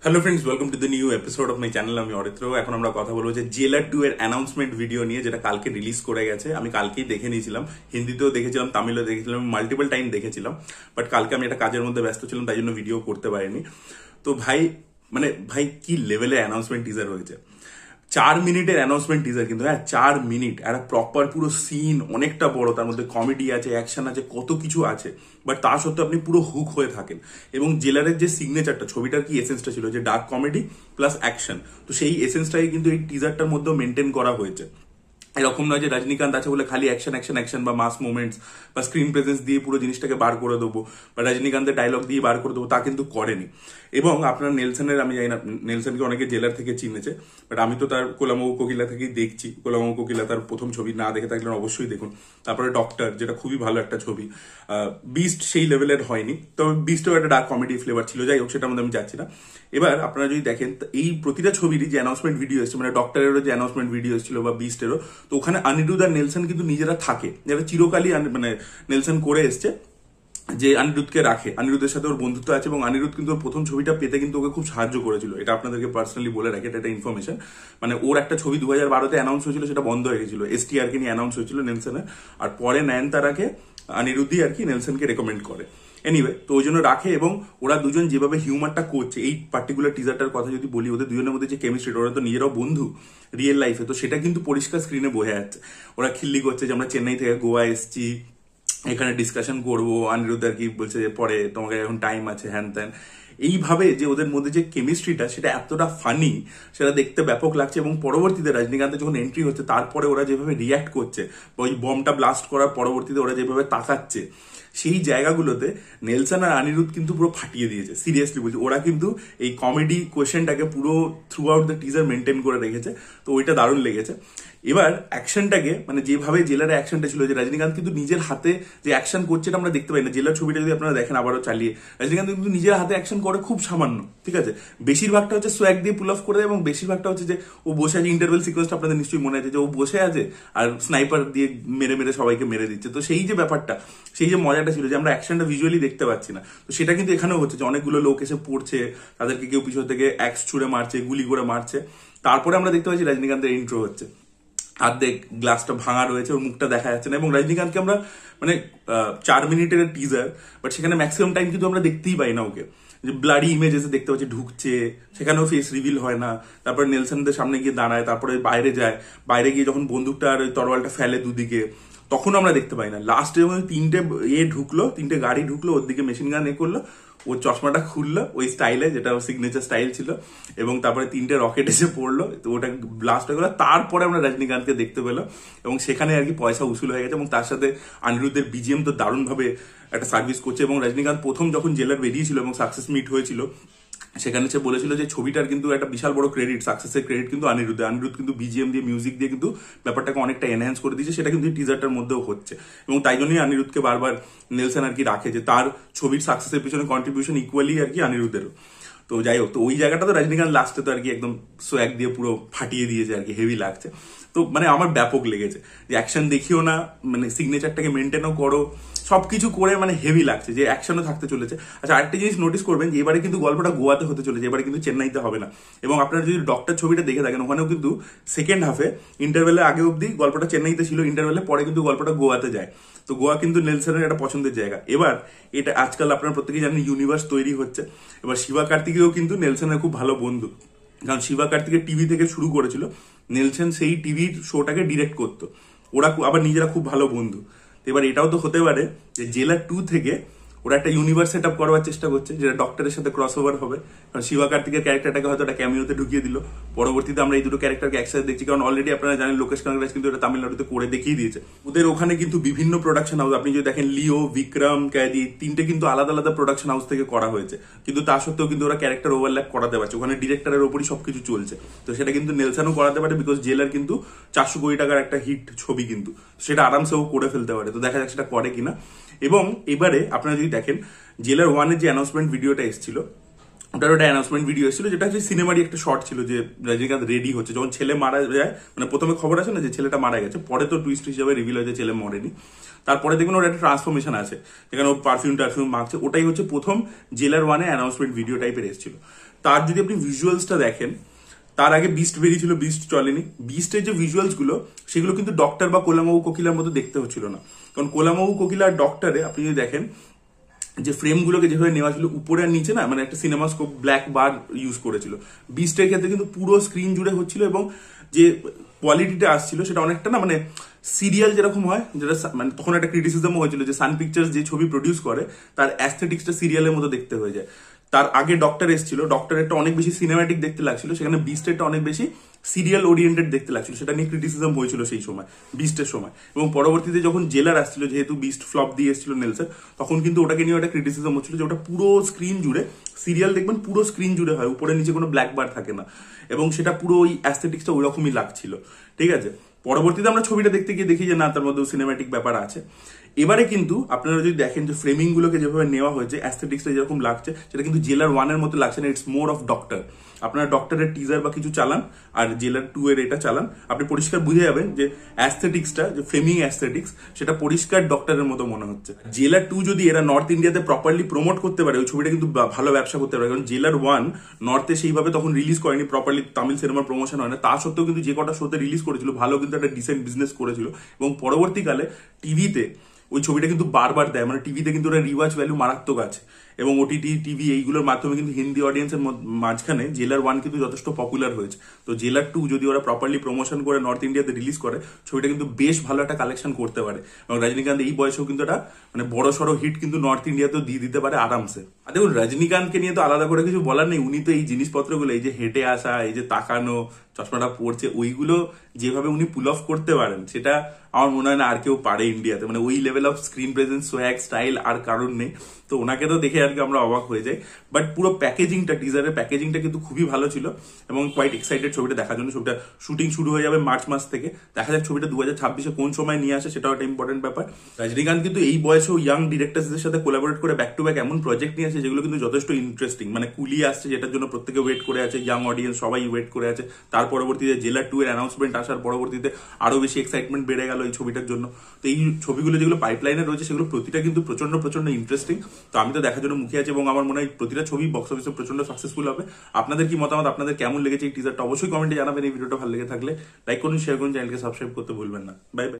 Hello friends, welcome to the new episode of my channel. আমি অরিত্র। এখন আমরা কথা বলবো যে জেলার 2 এর অ্যানাউন্সমেন্ট ভিডিও নিয়ে, যেটা কালকে রিলিজ করে গেছে। আমি কালকেই দেখে নিয়েছিলাম, হিন্দিতেও দেখেছিলাম, তামিলেও দেখেছিলাম, মাল্টিপল টাইম দেখেছিলাম। বাট কালকে আমি একটা কাজের মধ্যে ব্যস্ত ছিলাম, তাই জন্য ভিডিও করতে পারিনি। তো ভাই কি লেভেলের অ্যানাউন্সমেন্ট টিজার হয়েছে। 4 মিনিটের অ্যানাউন্সমেন্ট টিজার, কিন্তু 4 মিনিট একটা প্রপার পুরো সিন, অনেকটা বড়, তার মধ্যে কমেডি আছে, অ্যাকশন আছে, কত কিছু আছে। বাট তা সত্ত্বেও আপনি পুরো হুক হয়ে থাকেন। এবং জেলারের যে সিগনেচারটা, ছবিটার কি এসেন্সটা ছিল, যে ডার্ক কমেডি প্লাস অ্যাকশন, তো সেই এসেন্সটাই কিন্তু এই টিজারটার মধ্যেও মেনটেন করা হয়েছে। এরকম নয় যে রজনীকান্ত আছে বলে খালি অ্যাকশন অ্যাকশন অ্যাকশন বা মাস মুভমেন্টস বা স্ক্রিন প্রেজেন্স দিয়ে পুরো জিনিসটাকে বার করে দেবো, বা রজনীকান্তের ডায়লগ দিয়ে বার করে দেবো, তা কিন্তু করেনি। এবং আপনার নেলসনের, আমি জানি না নেলসনকে অনেকে জেলার থেকে চিনেছে, বাট আমি তো তার কোলামৌ কোকিলা থেকেই দেখছি। কোলামৌ কোকিলা তার প্রথম ছবি, না দেখে থাকলে অবশ্যই দেখুন। তারপরে ডক্টর, যেটা খুবই ভালো একটা ছবি। বিস্ট সেই লেভেলের হয়নি, তবে বিস্টও একটা ডার্ক কমেডি ফ্লেভার ছিল। যাই হোক, সেটার মধ্যে আমি যাচ্ছি না। এবার আপনারা যদি দেখেন, এই প্রতিটা ছবিরই যে অ্যানাউন্সমেন্ট ভিডিও এসেছে, মানে ডক্টরেরও যে অ্যানাউন্সমেন্ট ভিডিও এসেছিল বা বিস্টেরও, তো ওখানে অনিরুদ্ধ আর নেলসন কিন্তু নিজেরা থাকে, যারা চিরকালই মানে নেলসন করে এসছে যে অনিরুদ্ধকে রাখে। অনিরুদ্ধের সাথে ওর বন্ধুত্ব আছে, এবং অনিরুদ্ধ কিন্তু ওর প্রথম ছবিটা পেতে কিন্তু ওকে খুব সাহায্য করেছিল। এটা আপনাদেরকে পার্সোনালি বলে রাখি, এটা একটা ইনফরমেশন। মানে ওর একটা ছবি 2012-তে অ্যানাউন্স হয়েছিল, সেটা বন্ধ হয়ে গেছিল। STR কে নিয়ে অ্যানাউন্স হয়েছিল নেলসনের, আর পরে নয়নতারাকে অনিরুদ্ধই আর কি নেলসনকে রেকমেন্ড করে। এনিওয়ে, তো ওই জন্য রাখে। এবং ওরা দুজন যেভাবে হিউমারটা করছে, এই পার্টিকুলার টিজারটার কথা যদি বলি, ওদের দুজনের মধ্যে যে কেমিস্ট্রি, ওরা তো নিজেরাও বন্ধু রিয়েল লাইফে, তো সেটা কিন্তু পরিষ্কার স্ক্রিনে বোঝা যাচ্ছে। ওরা খিল্লি করছে যে আমরা চেন্নাই থেকে গোয়া এসেছি, এখানে ডিসকাশন করবো। অনিরুদ্ধ আর কি বলছে যে পরে তোমাকে এখন টাইম আছে, হ্যান ত্যান। এইভাবে যে ওদের মধ্যে যে কেমিস্ট্রিটা, সেটা এতটা ফানি, সেটা দেখতে ব্যাপক লাগছে। এবং পরবর্তীতে রজনীকান্তের যখন এন্ট্রি হচ্ছে, তারপরে ওরা যেভাবে রিয়াক্ট করছে, ওই বমটা ব্লাস্ট করার পরবর্তীতে ওরা যেভাবে তাকাচ্ছে, সেই জায়গাগুলোতে নেলসন আর অনিরুদ্ধ কিন্তু পুরো ফাটিয়ে দিয়েছে। সিরিয়াসলি বলছি, ওরা কিন্তু এই কমেডি কোয়েশ্চেনটাকে পুরো through out the teaser maintain করে রেখেছে। তো ওইটা দারুণ লেগেছে। এবার অ্যাকশনটাকে, মানে যেভাবে জেলার অ্যাকশনটা ছিল, যে রজনীকান্ত কিন্তু নিজের হাতে যে অ্যাকশন করছে, এটা আমরা দেখতে পাই না। জেলার ছবিটা যদি আপনারা দেখেন আবারও চালিয়ে, রজনীকান্ত কিন্তু নিজের হাতে অ্যাকশন করে খুব সামান্য, ঠিক আছে। বেশিরভাগটা হচ্ছে সোয়াগ দিয়ে পুল অফ করে দেয়, এবং বেশিরভাগটা হচ্ছে যে ও বসে আছে। ইন্টারভেল সিকোয়েন্সটা আপনাদের নিশ্চয়ই মনে আছে, যে ও বসে আছে আর স্নাইপার দিয়ে মেরে মেরে সবাইকে মেরে দিচ্ছে। তো সেই যে ব্যাপারটা, সেই যে মজাটা ছিল, যে আমরা অ্যাকশনটা ভিজুয়ালি দেখতে পাচ্ছি না, তো সেটা কিন্তু এখানেও হচ্ছে, যে অনেকগুলো লোক এসে পড়ছে, তাদেরকে কেউ পিছন থেকে অ্যাক্স ছুড়ে মারছে, গুলি করে মারছে। তারপরে আমরা দেখতে পাচ্ছি রজনীকান্তের ইন্ট্রো হচ্ছে, অর্ধেক গ্লাসটা ভাঙা রয়েছে, ওর মুখটা দেখা যাচ্ছে না। এবং রজনীকান্তকে আমরা, মানে 4 মিনিটের টিজার, বাট সেখানে ম্যাক্সিমাম টাইম কিন্তু আমরা দেখতেই পাই না ওকে। যে ব্লাডি ইমেজেসে দেখতে পাচ্ছি ঢুকছে, সেখানেও ফেস রিভিল হয় না। তারপরে নেলসনদের সামনে গিয়ে দাঁড়ায়, তারপরে বাইরে যায়, বাইরে গিয়ে যখন বন্দুকটা আর ওই তরোয়ালটা ফেলে দুদিকে, তখন আমরা দেখতে পাই না। লাস্টে যখন 3টে ঢুকলো, 3টে গাড়ি ঢুকলো, ওর দিকে মেশিন গান করলো, ওর চশমাটা খুললো ওই স্টাইলে, যেটা ওর সিগনেচার স্টাইল ছিল, এবং তারপরে 3টে রকেট এসে পড়লো, তো ওটা ব্লাস্ট হয়ে গেলো। তারপরে আমরা রজনীকান্তকে দেখতে পেলো, এবং সেখানে আর কি পয়সা উসুল হয়ে গেছে। এবং তার সাথে অনিরুদ্ধের BGM তো দারুণভাবে একটা সার্ভিস করছে। এবং রজনীকান্ত প্রথম যখন জেলার বেরিয়েছিল এবং সাকসেস মিট হয়েছিল, সেখানে সে বলেছিল যে ছবিটার কিন্তু একটা বিশাল বড় ক্রেডিট, সাকসেসের ক্রেডিট কিন্তু অনিরুদ্ধ কিন্তু BGM দিয়ে, মিউজিক দিয়ে কিন্তু ব্যাপারটাকে অনেকটা এনহ্যান্স করে দিয়েছে। সেটা কিন্তু টিজারটার মধ্যেও হচ্ছে। এবং তাই জন্যই অনিরুদ্ধকে বারবার নেলসন আর কি রাখে, যে তার ছবির সাকসেসের পিছনে কন্ট্রিবিউশন ইকুয়ালি আর কি অনিরুদ্ধেরও। তো যাই হোক, তো ওই জায়গাটা তো রজনীকান্ত লাস্টে তো আর কি একদম সোয়াগ দিয়ে পুরো ফাটিয়ে দিয়েছে আর কি, হেভি লাগছে। তো মানে আমার ব্যাপক লেগেছে, যে অ্যাকশন দেখিও না, মানে সিগনেচারটাকে মেনটেনও করো, সবকিছু করে মানে হেভি লাগছে, যে অ্যাকশনও থাকতে চলেছে। আচ্ছা, আরেকটা জিনিস নোটিস করবেন, যে এবারে কিন্তু গল্পটা গোয়াতে হতে চলেছে, এবারে কিন্তু চেন্নাইতে হবে না। এবং আপনারা যদি ডক্টর ছবিটা দেখে থাকেন, ওখানেও কিন্তু সেকেন্ড হাফে, ইন্টারভেলের আগে অব্দি গল্পটা চেন্নাইতে ছিল, ইন্টারভেলের পরে কিন্তু গল্পটা গোয়াতে যায়। তো গোয়া কিন্তু নেলসনের একটা পছন্দের জায়গা। এবার এটা আজকাল আপনারা প্রত্যেকেই জানেন, ইউনিভার্স তৈরি হচ্ছে। এবার শিবা কার্তিকেও কিন্তু নেলসনের খুব ভালো বন্ধু, কারণ শিবা কার্তিকের টিভি থেকে শুরু করেছিল, নেলসন সেই টিভির শোটাকে ডিরেক্ট করতো। ওরা আবার নিজেরা খুব ভালো বন্ধু। এবার এটাও তো হতে পারে যে জেলার 2 থেকে ওরা একটা ইউনিভার্স সেট আপ করার চেষ্টা করছে, যেটা ডক্টরের সাথে ক্রস ওভার হবে। কারণ শিবা কার্তিকের ক্যারেক্টারটাকে হয়তো একটা ক্যামিওতে ঢুকিয়ে দিল, পরবর্তীতে আমরা এই দুটো ক্যারেক্টারকে একসাথে দেখছি। কারণ অলরেডি আপনারা জানেন, লোকেশ কানাগরাজ কিন্তু এটা তামিলনাড়ুতে করে দেখিয়ে দিয়েছে। ওদের ওখানে কিন্তু বিভিন্ন প্রোডাকশন হাউস, আপনি যদি দেখেন লিও, বিক্রম, ক্যাদি, 3টে কিন্তু আলাদা আলাদা প্রোডাকশন হাউস থেকে করা হয়েছে। কিন্তু তা সত্ত্বেও কিন্তু ওরা ক্যারেক্টার ওভারল্যাপ করাতে পারছে, ওখানে ডিরেক্টরের ওপরই সবকিছু চলছে। তো সেটা কিন্তু নেলসনও করাতে পারে, বিকজ জেলার কিন্তু 400 কোটি টাকার একটা হিট ছবি, কিন্তু সেটা আরামসে ও করে ফেলতে পারে। তো দেখা যাক সেটা করে কিনা। এবং এবারে আপনারা যদি দেখেন, জেলার 1-এর যে অ্যানাউন্সমেন্ট ভিডিওটা এসেছিল, ওটার একটা অ্যানাউন্সমেন্ট ভিডিও এসেছিল, যেটা হচ্ছে সিনেমারই একটা শর্ট ছিল, যে রজনীকান্ত রেডি হচ্ছে, যখন ছেলে মারা যায়। মানে প্রথমে খবর আছে না যে ছেলেটা মারা গেছে, পরে তো টুইস্ট হিসাবে রিভিল হয় যে ছেলে মরেনি। তারপরে দেখবেন ওর একটা ট্রান্সফরমেশন আছে, যেখানে ও পারফিউম মাখছে। ওটাই হচ্ছে প্রথম জেলার 1-এ অ্যানাউন্সমেন্ট ভিডিও টাইপের এসেছিল। তার যদি আপনি ভিজুয়ালসটা দেখেন, তার আগে বিস্ট বেরিয়েছিল, বিস্ট চলেনি। বিস্টের যে ভিজুয়ালস গুলো সেগুলো কিন্তু ডক্টর বা কোলামাবু কোকিলার মতো দেখতে হচ্ছিল না, কারণ কোলামাবু কোকিলার ডক্টরে আপনি যদি দেখেন যে ফ্রেমগুলোকে যেভাবে নেওয়া ছিল উপরে আর নিচে না, মানে একটা সিনেমাস্কোপ ব্ল্যাক বার ইউজ করেছিল। বিস্টের ক্ষেত্রে কিন্তু পুরো স্ক্রিন জুড়ে হচ্ছিল, এবং যে কোয়ালিটিটা আসছিল সেটা অনেকটা না মানে সিরিয়াল যেরকম হয়, যেটা মানে তখন একটা ক্রিটিসিজমও হয়েছিল যে সান পিকচার্স যে ছবি প্রডিউস করে তার অ্যাস্থেটিক্সটা সিরিয়ালের মতো দেখতে হয়ে যায়। তার আগে ডক্টর এসেছিল, ডক্টরেরটা অনেক বেশি সিনেম্যাটিক দেখতে লাগছিল, সেখানে বিস্টেরটা অনেক বেশি সিরিয়াল ওরিয়েন্টেড দেখতে লাগছিল, সেটা নিয়ে ক্রিটিসিজম হয়েছিল সেই সময় বিস্টের সময়। এবং পরবর্তীতে যখন জেলার আসছিল, যেহেতু বিস্ট ফ্লপ দিয়ে এসেছিল নেলসের, তখন কিন্তু ওটাকে নিয়ে একটা ক্রিটিসিজম হচ্ছিল যে ওটা পুরো স্ক্রিন জুড়ে, সিরিয়াল দেখবেন পুরো স্ক্রিন জুড়ে হয়, উপরে নিচে কোনো ব্ল্যাক বার থাকে না, এবং সেটা পুরো ওই অ্যাস্থেটিক্সটা ওই রকমই লাগছিল। ঠিক আছে, পরবর্তীতে আমরা ছবিটা দেখতে গিয়ে দেখি যে না, তার মধ্যেও সিনেম্যাটিক ব্যাপার আছে। এবারে কিন্তু আপনারা যদি দেখেন যে ফ্রেমিং গুলোকে যেভাবে নেওয়া হয়েছে, অ্যাস্থেটিক্সটা যেরকম লাগছে সেটা কিন্তু জেলার 1 এর মতো লাগছে না, ইটস মোর অফ ডক্টর। আপনারা ডক্টরের টিজার বা কিছু চালান আর জেলার 2 এর এটা চালান, আপনি পরিষ্কার বুঝে যাবেন যে অ্যাস্থেটিক্সটা, যে ফ্রেমিং অ্যাস্থেটিক্স, সেটা পরিষ্কার ডক্টরের মতো মনে হচ্ছে। জেলার 2 যদি এরা নর্থ ইন্ডিয়াতে প্রপারলি প্রমোট করতে পারে, ওই ছবিটা কিন্তু ভালো ব্যবসা করতে পারে, কারণ জেলার 1 নর্থে সেইভাবে তখন রিলিজ করেনি, প্রপারলি তামিল সিনেমার প্রমোশন হয় না, তা সত্ত্বেও কিন্তু যে কটা শোতে রিলিজ করেছিল ভালো, কিন্তু একটা ডিসেন্ট বিজনেস করেছিল। এবং পরবর্তীকালে টিভিতে ওই ছবিটা কিন্তু বারবার দেয়, মানে টিভিতে কিন্তু ওটা রিওয়াচ ভ্যালু মারাত্মক আছে, এবং ওটিটি টিভি এইগুলোর মাধ্যমে কিন্তু হিন্দি অডিয়েন্সের মাঝখানে জেলার 1 কিন্তু যথেষ্ট পপুলার হয়েছে। তো জেলার 2 যদি ওরা প্রপারলি প্রমোশন করে নর্থ ইন্ডিয়াতে রিলিজ করে, ছবিটা কিন্তু বেশ ভালো একটা কালেকশন করতে পারে, এবং রজনীকান্ত এই বয়সেও কিন্তু একটা মানে বড় সড়ো হিট কিন্তু নর্থ ইন্ডিয়াতেও দিয়ে দিতে পারে আরামসে। আর দেখুন, রজনীকান্তকে নিয়ে তো আলাদা করে কিছু বলার নেই, উনি তো এই জিনিসপত্রগুলো, এই যে হেঁটে আসা, এই যে তাকানো, চশমাটা পড়ছে, ওইগুলো যেভাবে উনি পুল অফ করতে পারেন, সেটা আমার মনে হয় না আর কেউ পারে ইন্ডিয়াতে, মানে ওই level of screen presence, swag, style আর কারণ নেই। তো ওনাকে তো দেখে আর কি আমরা অবাক হয়ে যাই। বাট পুরো প্যাকেজিংটা, টিজারের প্যাকেজিংটা কিন্তু খুবই ভালো ছিল, এবং কোয়াইট এক্সাইটেড ছবিটা দেখার জন্য। ছবিটা শুটিং শুরু হয়ে যাবে মার্চ মাস থেকে, দেখা যাক ছবিটা 2026-এ কোন সময় নিয়ে আসে, সেটাও একটা ইম্পর্টেন্ট ব্যাপার। রজনীকান্ত কিন্তু এই বয়সেও ইয়াং ডিরেক্টরসদের সাথে কোলাবোরেট করে ব্যাক টু ব্যাক এমন প্রজেক্ট নিয়ে আসে যেগুলো কিন্তু যথেষ্ট ইন্টারেস্টিং, মানে কুলি আসছে যেটার জন্য প্রত্যেকে ওয়েট করে আছে, ইয়াং অডিয়েন্স সবাই ওয়েট করে আছে। তার পরবর্তীতে জেলার 2 এর অ্যানাউন্সমেন্ট আসার পরবর্তীতে আরো বেশি এক্সাইটমেন্ট বেড়ে গেল এই ছবিটার জন্য। তো এই ছবিগুলো যেগুলো পাইপলাইনে রয়েছে সেগুলো প্রতিটা কিন্তু প্রচন্ড প্রচন্ড ইন্টারেস্টিং। তো আমি তো দেখার জন্য মুখিয়ে আছি, এবং আমার মনে হয় প্রতিটা ছবি বক্স অফিসে প্রচন্ড সাকসেসফুল হবে। আপনাদের কি মতামত, আপনাদের কেমন লেগেছে এই টিজারটা, অবশ্যই কমেন্টে জানাবেন। এই ভিডিওটা ভালো লেগে থাকলে লাইক করুন, শেয়ার করুন, চ্যানেলকে সাবস্ক্রাইব করতে ভুলবেন না। Bye bye.